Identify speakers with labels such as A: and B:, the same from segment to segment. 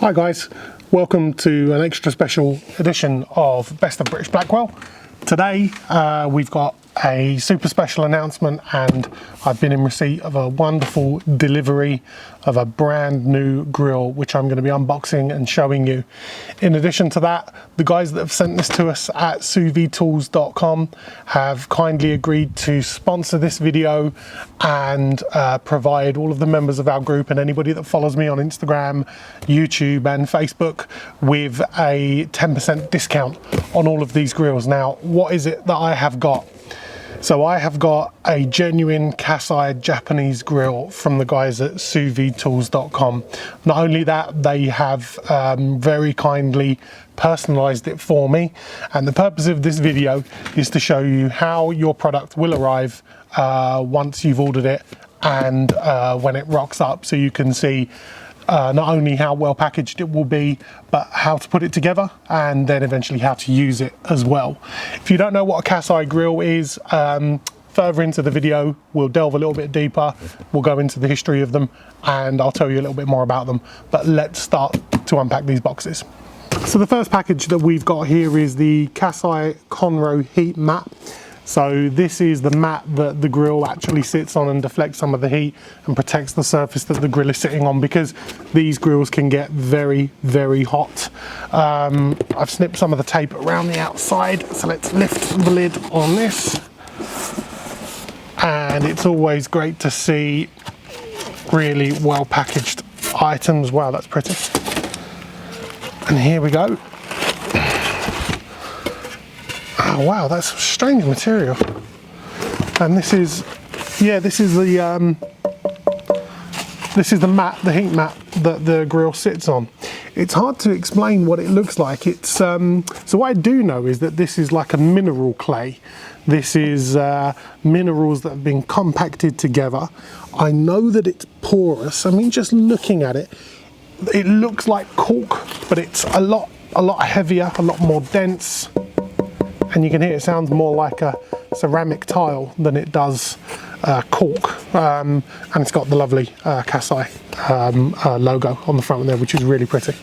A: Hi guys, welcome to an extra special edition of Best of British Blackwell. Today we've got a super special announcement, and I've been in receipt of a wonderful delivery of a brand new grill which I'm going to be unboxing and showing you. In addition to that, the guys that have sent this to us at SousvideTools.com have kindly agreed to sponsor this video and provide all of the members of our group and anybody that follows me on Instagram, YouTube and Facebook with a 10% discount on all of these grills. Now, what is it that I have got? So I have got a genuine Kasai Japanese grill from the guys at SousvideTools.com. Not only that, they have very kindly personalised it for me, and the purpose of this video is to show you how your product will arrive once you've ordered it and when it rocks up, so you can see not only how well packaged it will be, but how to put it together and then eventually how to use it as well. If you don't know what a Kasai grill is, further into the video we'll delve a little bit deeper, we'll go into the history of them and I'll tell you a little bit more about them. But let's start to unpack these boxes. So the first package that we've got here is the Kasai Konro heat mat. So this is the mat that the grill actually sits on and deflects some of the heat and protects the surface that the grill is sitting on, because these grills can get very, very hot. I've snipped some of the tape around the outside, so let's lift the lid on this. And it's always great to see really well packaged items. Wow, that's pretty. And here we go. Oh wow, that's strange material. And this is the mat, the heat mat that the grill sits on. It's hard to explain what it looks like. It's so what I do know is that this is like a mineral clay. This is minerals that have been compacted together. I know that it's porous. I mean, just looking at it, it looks like cork, but it's a lot heavier, a lot more dense. And you can hear it sounds more like a ceramic tile than it does cork. And it's got the lovely Kasai logo on the front there, which is really pretty.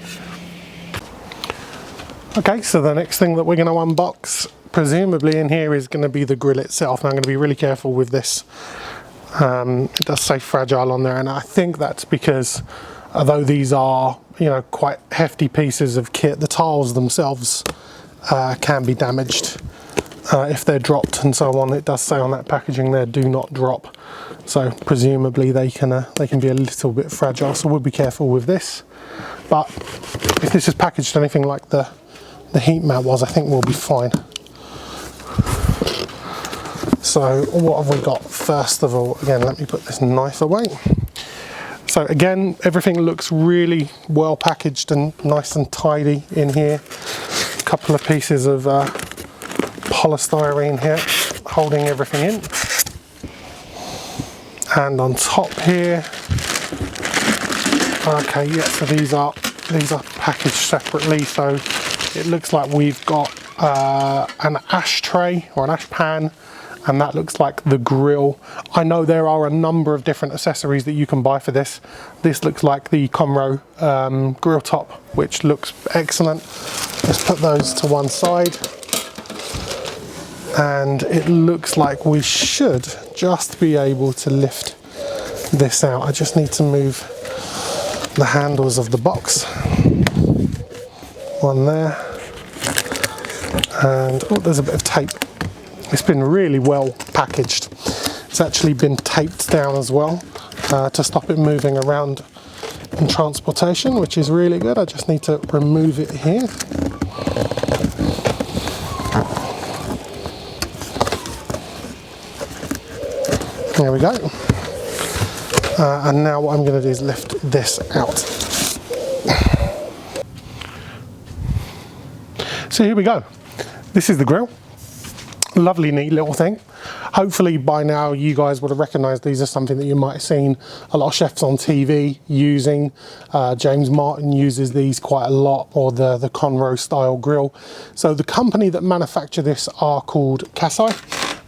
A: Okay, so the next thing that we're going to unbox, presumably in here, is going to be the grill itself. And I'm going to be really careful with this. It does say fragile on there, and I think that's because although these are, you know, quite hefty pieces of kit, the tiles themselves can be damaged if they're dropped and so on. It does say on that packaging there, do not drop, so presumably they can be a little bit fragile, so we'll be careful with this. But if this is packaged anything like the heat mat was, I think we'll be fine. So what have we got? First of all, again, let me put this knife away. So again, everything looks really well packaged and nice and tidy in here. Couple of pieces of polystyrene here holding everything in, and on top here, okay, yeah, so these are packaged separately. So it looks like we've got an ashtray or an ash pan, and that looks like the grill. I know there are a number of different accessories that you can buy for this. This looks like the Konro grill top, which looks excellent. Let's put those to one side. And it looks like we should just be able to lift this out. I just need to move the handles of the box. One there. And oh, there's a bit of tape. It's been really well packaged. It's actually been taped down as well to stop it moving around in transportation, which is really good. I just need to remove it here. There we go. And now what I'm going to do is lift this out. So here we go. This is the grill. Lovely neat little thing. Hopefully by now you guys would have recognised these as something that you might have seen a lot of chefs on TV using. James Martin uses these quite a lot, or the Konro style grill. So the company that manufacture this are called Kasai.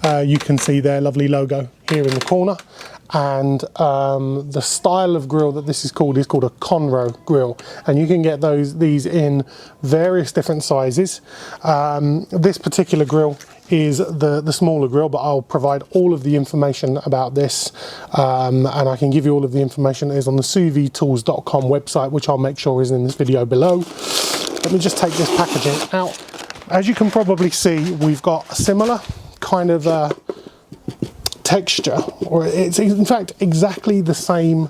A: You can see their lovely logo here in the corner. And the style of grill that this is called a Konro Grill, and you can get these in various different sizes. This particular grill is the smaller grill, but I'll provide all of the information about this, and I can give you all of the information that is on the SousvideTools.com website, which I'll make sure is in this video below. Let me just take this packaging out. As you can probably see, we've got a similar kind of texture, or it's in fact exactly the same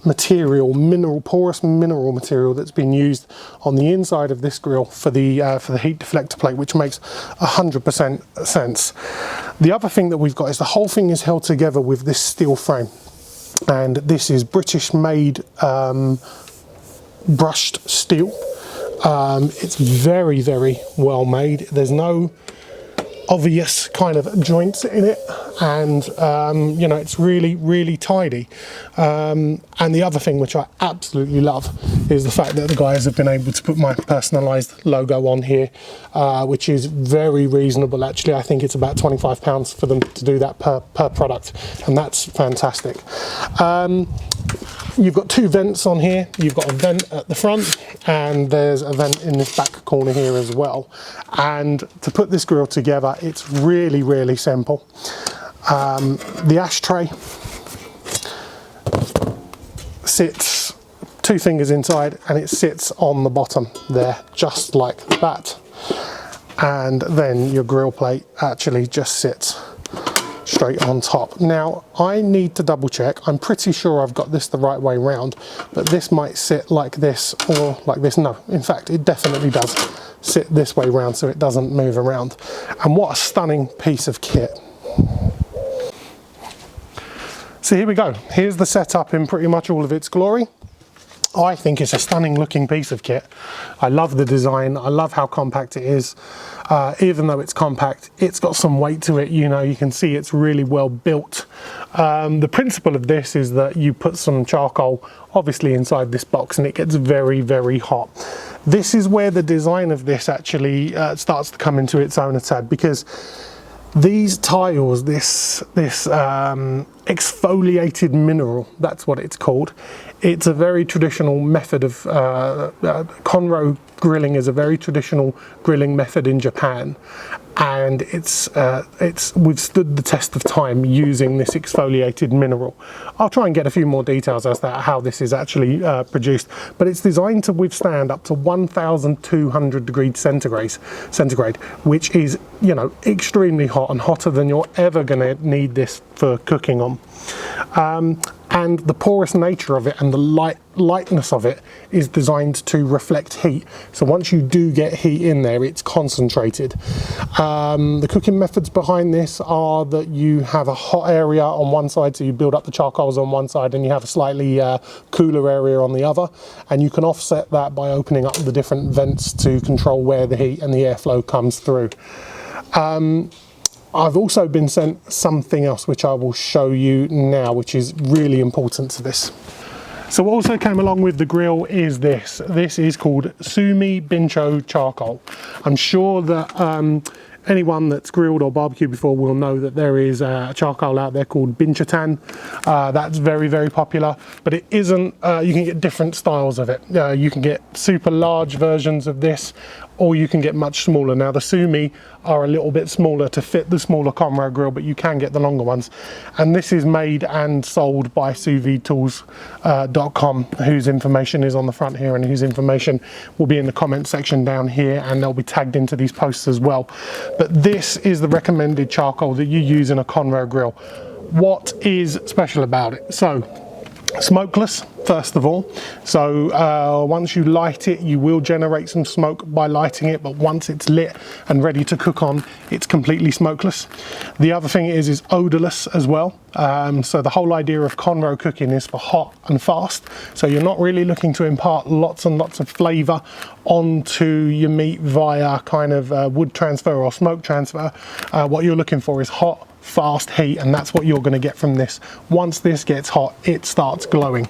A: material, porous mineral material that's been used on the inside of this grill for the heat deflector plate, which makes 100% sense. The other thing that we've got is the whole thing is held together with this steel frame, and this is British made brushed steel. It's very, very well made. There's no obvious kind of joints in it, and you know, it's really, really tidy. And the other thing which I absolutely love is the fact that the guys have been able to put my personalised logo on here, which is very reasonable actually. I think it's about £25 for them to do that per product, and that's fantastic. You've got two vents on here. You've got a vent at the front, and there's a vent in this back corner here as well. And to put this grill together, it's really, really simple. The ashtray sits 2 fingers inside, and it sits on the bottom there, just like that. And then your grill plate actually just sits straight on top. Now I need to double check. I'm pretty sure I've got this the right way round, but this might sit like this or like this. No, in fact it definitely does sit this way round, so it doesn't move around. And what a stunning piece of kit. So here we go. Here's the setup in pretty much all of its glory. I think it's a stunning looking piece of kit. I love the design. I love how compact it is. Even though it's compact, it's got some weight to it. You know, you can see it's really well built. The principle of this is that you put some charcoal obviously inside this box, and it gets very, very hot. This is where the design of this actually starts to come into its own a tad, because these tiles, this exfoliated mineral, that's what it's called. It's a very traditional method of Konro grilling is a very traditional grilling method in Japan, and it's withstood the test of time using this exfoliated mineral. I'll try and get a few more details as to how this is actually produced, but it's designed to withstand up to 1,200 degrees centigrade, which is, you know, extremely hot, and hotter than you're ever going to need this for cooking on. And the porous nature of it and the lightness of it is designed to reflect heat. So once you do get heat in there, it's concentrated. The cooking methods behind this are that you have a hot area on one side, so you build up the charcoals on one side, and you have a slightly cooler area on the other, and you can offset that by opening up the different vents to control where the heat and the airflow comes through. I've also been sent something else which I will show you now, which is really important to this. So what also came along with the grill is this. This is called Sumi Bincho Charcoal. I'm sure that anyone that's grilled or barbecued before will know that there is a charcoal out there called Bincho. That's very, very popular, but it isn't, you can get different styles of it. You can get super large versions of this, or you can get much smaller. Now the Sumi are a little bit smaller to fit the smaller Konro grill, but you can get the longer ones. And this is made and sold by SousvideTools.com, whose information is on the front here, and whose information will be in the comment section down here, and they'll be tagged into these posts as well. But this is the recommended charcoal that you use in a Konro grill. What is special about it? So, smokeless, first of all. So once you light it, you will generate some smoke by lighting it, but once it's lit and ready to cook on, it's completely smokeless. The other thing is odorless as well. So the whole idea of Konro cooking is for hot and fast. So you're not really looking to impart lots and lots of flavour onto your meat via kind of wood transfer or smoke transfer. What you're looking for is hot, fast heat, and that's what you're going to get from this. Once this gets hot, it starts glowing.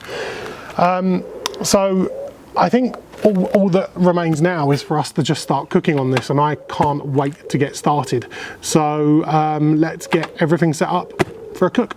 A: So I think all that remains now is for us to just start cooking on this, and I can't wait to get started. So let's get everything set up for a cook.